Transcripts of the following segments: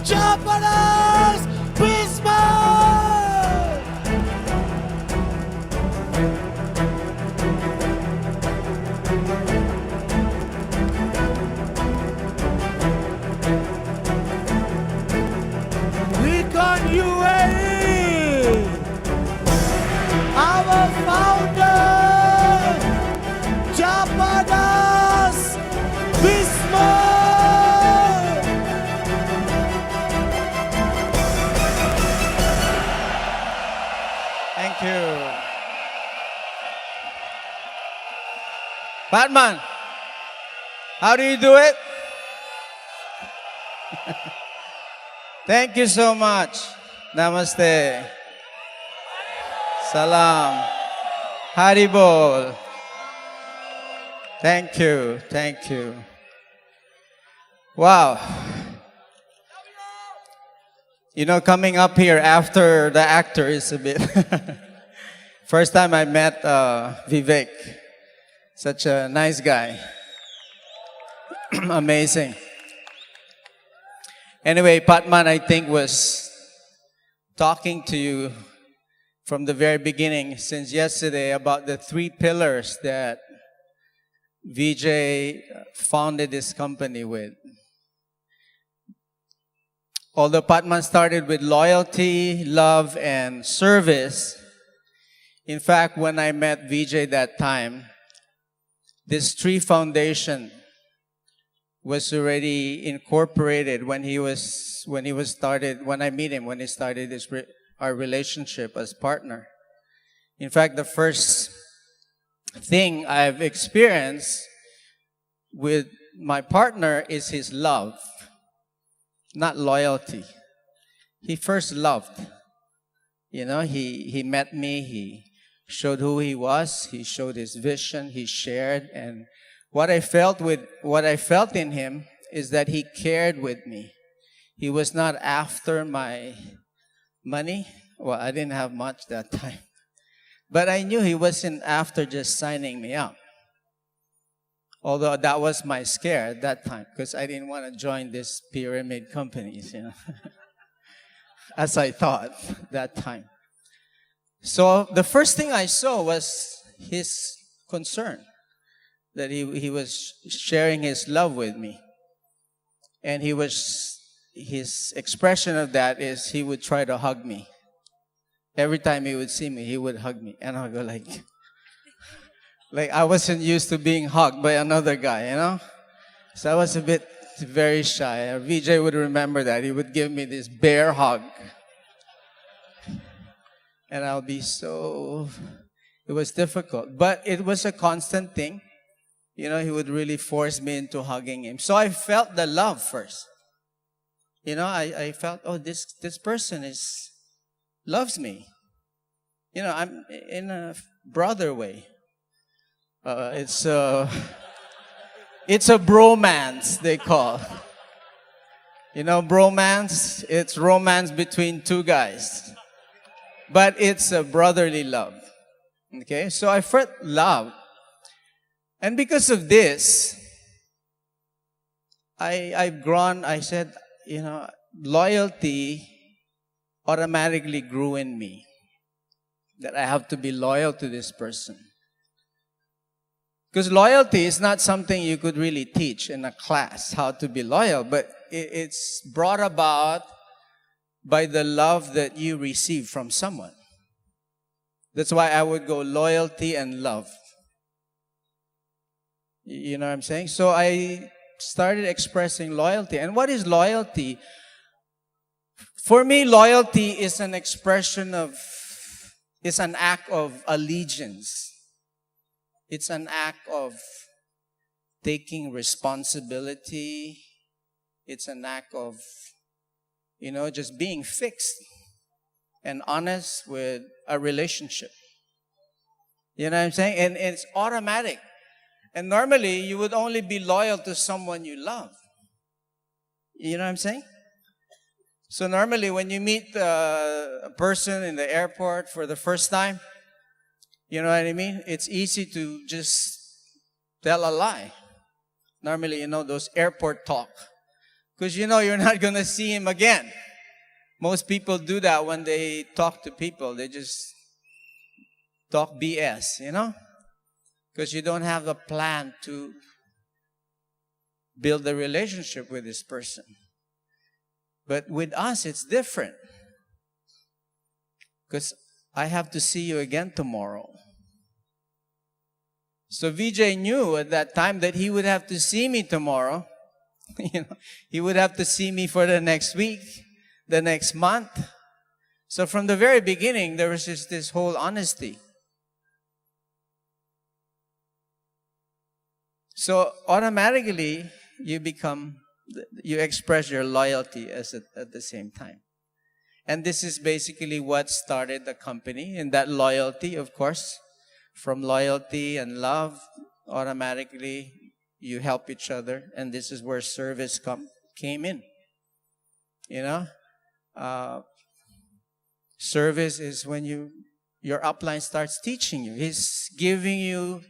Japanese Bismark! Recon UAE! Our founder, Japanese Bismarck! Thank you. Batman, how do you do it? Thank you so much. Namaste. Salam. Haribol. Thank you. Thank you. Wow. You know, coming up here after the actor is a bit... First time I met Vivek. Such a nice guy. Amazing. Anyway, Patman, I think, was talking to you from the very beginning, since yesterday, about the 3 pillars that VJ founded this company with. Although Patman started with loyalty, love, and service, in fact, when I met VJ that time, this 3 foundation was already incorporated when I met him, when he started our relationship as partner. In fact, the first thing I've experienced with my partner is his love, not loyalty. He first loved. You know, he met me, he showed who he was, he showed his vision, he shared, and what I felt in him is that he cared with me. He was not after my money. Well, I didn't have much that time. But I knew he wasn't after just signing me up. Although that was my scare at that time, because I didn't want to join these pyramid companies, you know, as I thought that time. So the first thing I saw was his concern, that he was sharing his love with me. And his expression of that is he would try to hug me. Every time he would see me, he would hug me. And I would go like I wasn't used to being hugged by another guy, you know? So I was a bit very shy. VJ would remember that. He would give me this bear hug. And I'll be it was difficult. But it was a constant thing. You know, he would really force me into hugging him. So I felt the love first. You know, I felt, oh, this person loves me. You know, I'm in a brother way. It's a bromance, they call. You know, bromance, it's romance between 2 guys. But it's a brotherly love. Okay, so I felt love. And because of this, I've grown, I said, you know, loyalty automatically grew in me. That I have to be loyal to this person. Because loyalty is not something you could really teach in a class, how to be loyal, but it's brought about by the love that you receive from someone. That's why I would go loyalty and love. You know what I'm saying? So I started expressing loyalty. And what is loyalty? For me, loyalty is an expression of, it's an act of allegiance. It's an act of taking responsibility. It's an act of, you know, just being fixed and honest with a relationship. You know what I'm saying? And it's automatic. And normally, you would only be loyal to someone you love. You know what I'm saying? So normally, when you meet a person in the airport for the first time, you know what I mean? It's easy to just tell a lie. Normally, you know, those airport talk. Because you know you're not going to see him again. Most people do that when they talk to people. They just talk BS, you know? Because you don't have a plan to build a relationship with this person. But with us, it's different. Because I have to see you again tomorrow. So VJ knew at that time that he would have to see me tomorrow. You know, he would have to see me for the next week, the next month. So from the very beginning, there was just this whole honesty. So automatically, you express your loyalty at the same time. And this is basically what started the company. And that loyalty, of course, from loyalty and love, automatically you help each other. And this is where service came in. You know? Service is when your upline starts teaching you. He's giving you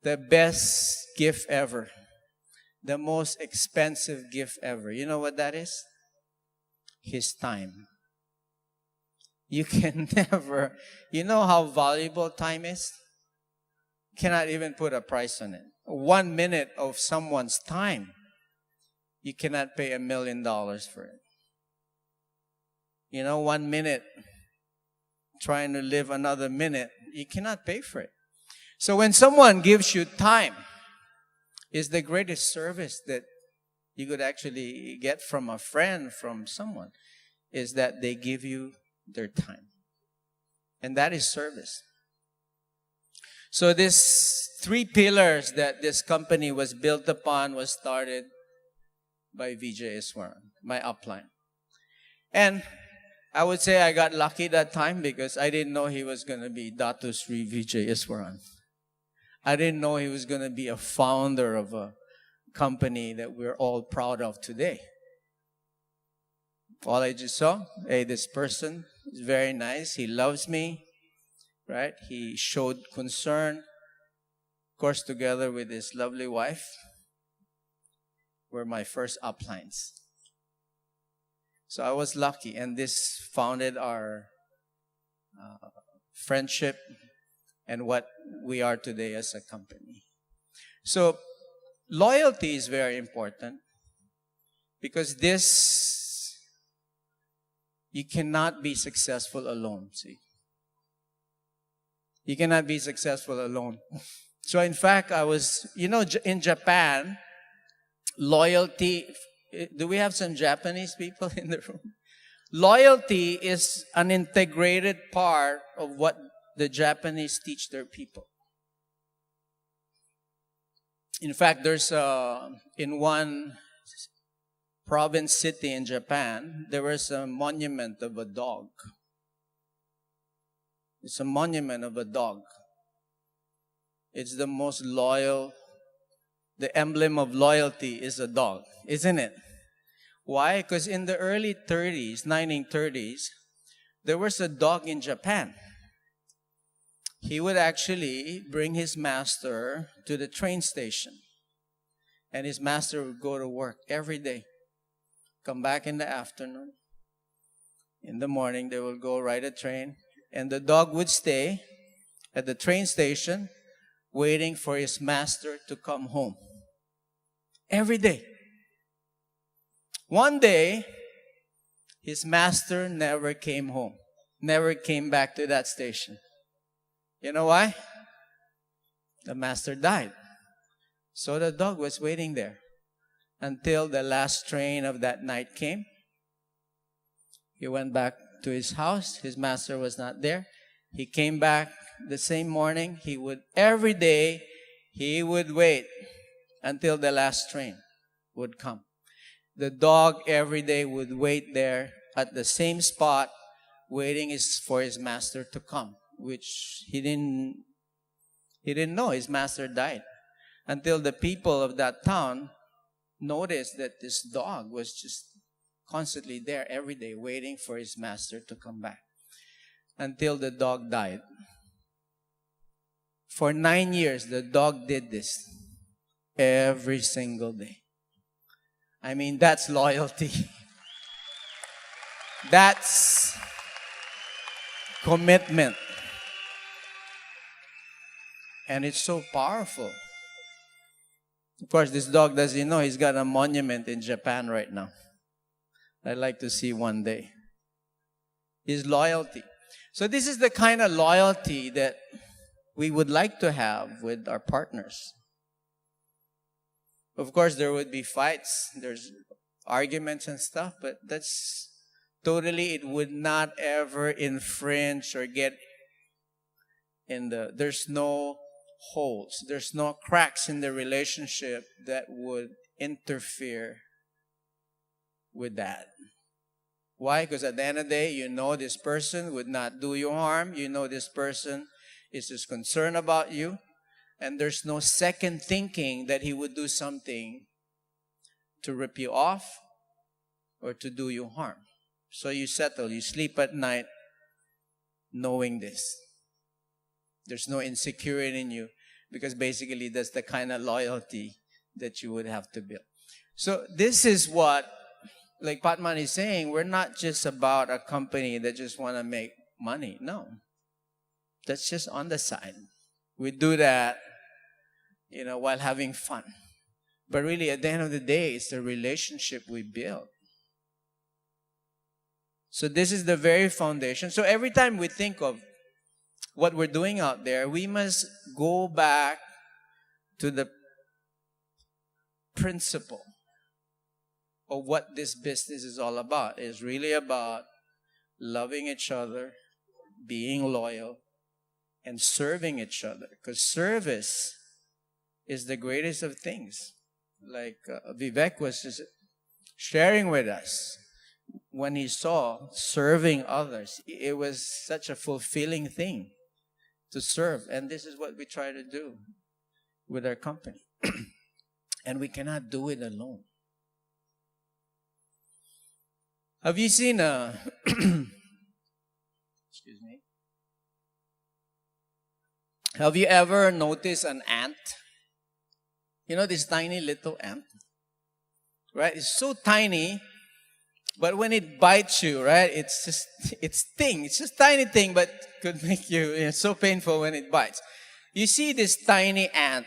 the best gift ever. The most expensive gift ever. You know what that is? His time. You can never, you know how valuable time is? Cannot even put a price on it. 1 minute of someone's time, you cannot pay $1 million for it. You know, 1 minute, trying to live another minute, you cannot pay for it. So when someone gives you time, it's the greatest service that you could actually get from a friend, from someone, is that they give you their time. And that is service. So this 3 pillars that this company was built upon was started by VJ Iswaran, my upline. And I would say I got lucky that time because I didn't know he was going to be Datu Sri VJ Iswaran. I didn't know he was going to be a founder of a company that we're all proud of today. All I just saw, hey, this person is very nice. He loves me, right? He showed concern. Of course, together with his lovely wife, were my first uplines. So I was lucky, and this founded our friendship and what we are today as a company. So loyalty is very important because you cannot be successful alone, see. You cannot be successful alone. So in fact, in Japan, loyalty, do we have some Japanese people in the room? Loyalty is an integrated part of what the Japanese teach their people. In fact, there's in one province city in Japan, there was a monument of a dog. It's a monument of a dog. It's the most loyal. The emblem of loyalty is a dog, isn't it? Why? Because in the early 1930s, there was a dog in Japan. He would actually bring his master to the train station. And his master would go to work every day. Come back in the afternoon. In the morning, they will go ride a train. And the dog would stay at the train station waiting for his master to come home. Every day. One day, his master never came home. Never came back to that station. You know why? The master died. So the dog was waiting there until the last train of that night came. He went back to his house. His master was not there. He came back the same morning. Every day, he would wait until the last train would come. The dog every day would wait there at the same spot, waiting for his master to come, which he didn't know his master died. Until the people of that town noticed that this dog was just constantly there every day waiting for his master to come back. Until the dog died. For 9 years, the dog did this every single day. I mean, that's loyalty. That's commitment. And it's so powerful. Of course, this dog, does he know he's got a monument in Japan right now? I'd like to see one day. His loyalty. So this is the kind of loyalty that we would like to have with our partners. Of course, there would be fights, there's arguments and stuff, but that's totally, it would not ever infringe or get in there's no holes, there's no cracks in the relationship that would interfere with that. Why? Because at the end of the day, you know this person would not do you harm. You know this person is just concerned about you. And there's no second thinking that he would do something to rip you off or to do you harm. So you settle, you sleep at night knowing this. There's no insecurity in you, because basically that's the kind of loyalty that you would have to build. So this is what, like Patman is saying, we're not just about a company that just want to make money. No. That's just on the side. We do that, while having fun. But really, at the end of the day, it's the relationship we build. So this is the very foundation. So every time we think of what we're doing out there, we must go back to the principle of what this business is all about. It's really about loving each other, being loyal, and serving each other. Because service is the greatest of things. Like Vivek was just sharing with us, when he saw serving others, it was such a fulfilling thing to serve. And this is what we try to do with our company. And we cannot do it alone. Have you seen excuse me? Have you ever noticed an ant? This tiny little ant? Right? It's so tiny, but when it bites you, right, it stings. It's just a tiny thing, but could make you, it's so painful when it bites. You see this tiny ant.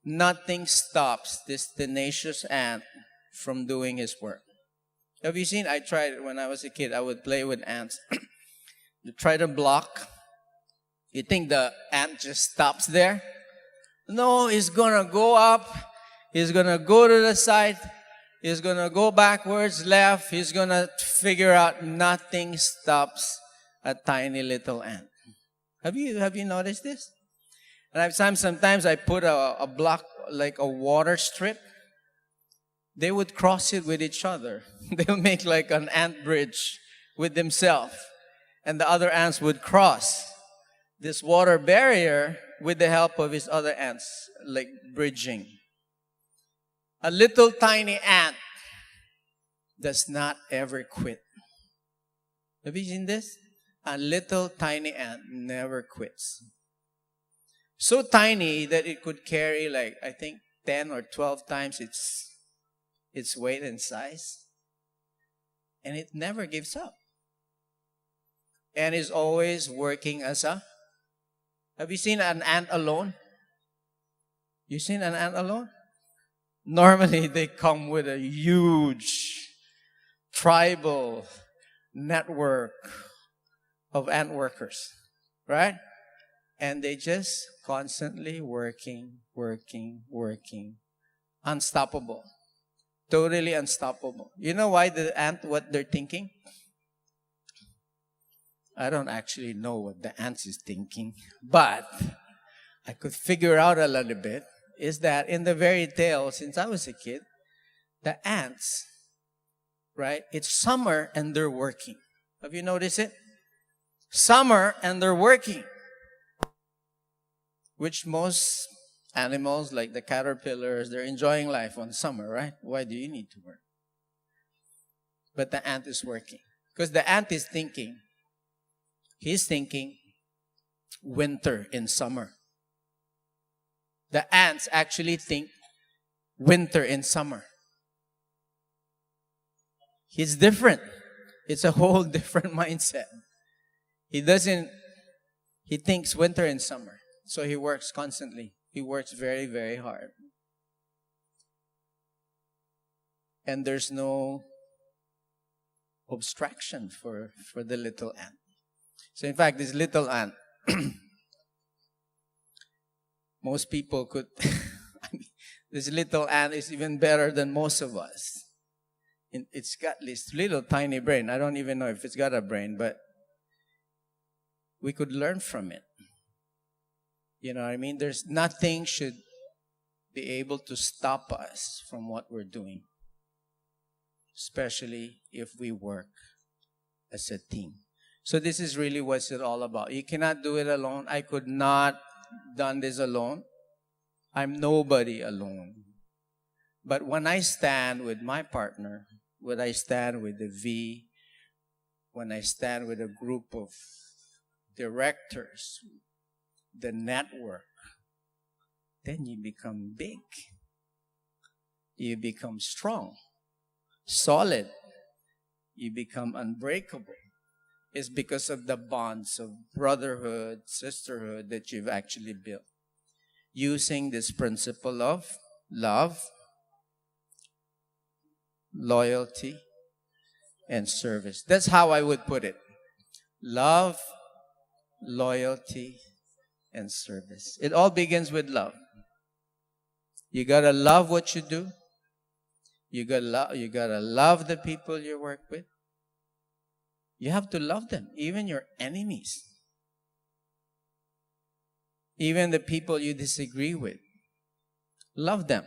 Nothing stops this tenacious ant from doing his work. Have you seen? I tried it when I was a kid. I would play with ants. You try to block. You think the ant just stops there? No, he's going to go up. He's going to go to the side. He's going to go backwards, left. He's going to figure out nothing stops a tiny little ant. Have you noticed this? And sometimes I put a block, like a water strip. They would cross it with each other. They'll make like an ant bridge with themselves. And the other ants would cross this water barrier with the help of his other ants, like bridging. A little tiny ant does not ever quit. Have you seen this? A little tiny ant never quits. So tiny that it could carry like, I think, 10 or 12 times its weight and size. And it never gives up. And is always working as a... Have you seen an ant alone? You seen an ant alone? Normally, they come with a huge tribal network of ant workers, right? And they just constantly working. Unstoppable. Totally unstoppable. You know why the ant, what they're thinking? I don't actually know what the ant is thinking, but I could figure out a little bit, is that in the very tail, since I was a kid, the ants, right, it's summer and they're working. Have you noticed it? Summer and they're working. Which most animals, like the caterpillars, they're enjoying life on summer, right? Why do you need to work? But the ant is working. Because the ant is thinking, he's thinking winter in summer. The ants actually think winter and summer. He's different. It's a whole different mindset. He thinks winter and summer. So he works constantly. He works very, very hard. And there's no obstruction for the little ant. So in fact, this little ant, most people could, this little ant is even better than most of us. It's got this little tiny brain. I don't even know if it's got a brain, but we could learn from it. You know what I mean? There's nothing should be able to stop us from what we're doing, especially if we work as a team. So this is really what's it all about. You cannot do it alone. I could not done this alone. I'm nobody alone. But when I stand with my partner, when I stand with the V, when I stand with a group of directors, the network, then you become big. You become strong, solid. You become unbreakable. It's because of the bonds of brotherhood, sisterhood that you've actually built. Using this principle of love, loyalty, and service. That's how I would put it. Love, loyalty, and service. It all begins with love. You gotta love what you do. You gotta love the people you work with. You have to love them, even your enemies. Even the people you disagree with. Love them.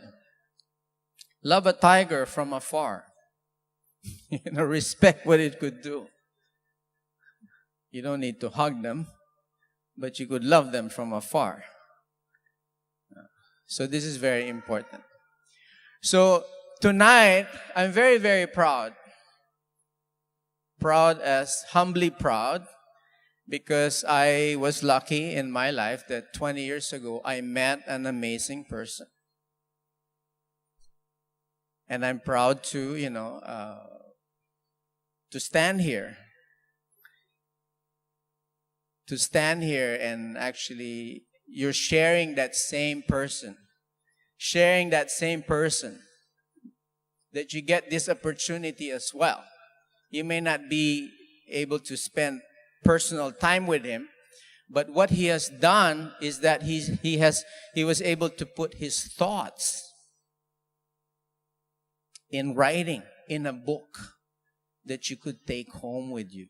Love a tiger from afar. Respect what it could do. You don't need to hug them, but you could love them from afar. So this is very important. So tonight, I'm very, very proud. Proud as humbly proud, because I was lucky in my life that 20 years ago, I met an amazing person. And I'm proud to, to stand here. To stand here and actually, you're sharing that same person. Sharing that same person. That you get this opportunity as well. You may not be able to spend personal time with him, but what he has done is that he was able to put his thoughts in writing, in a book that you could take home with you.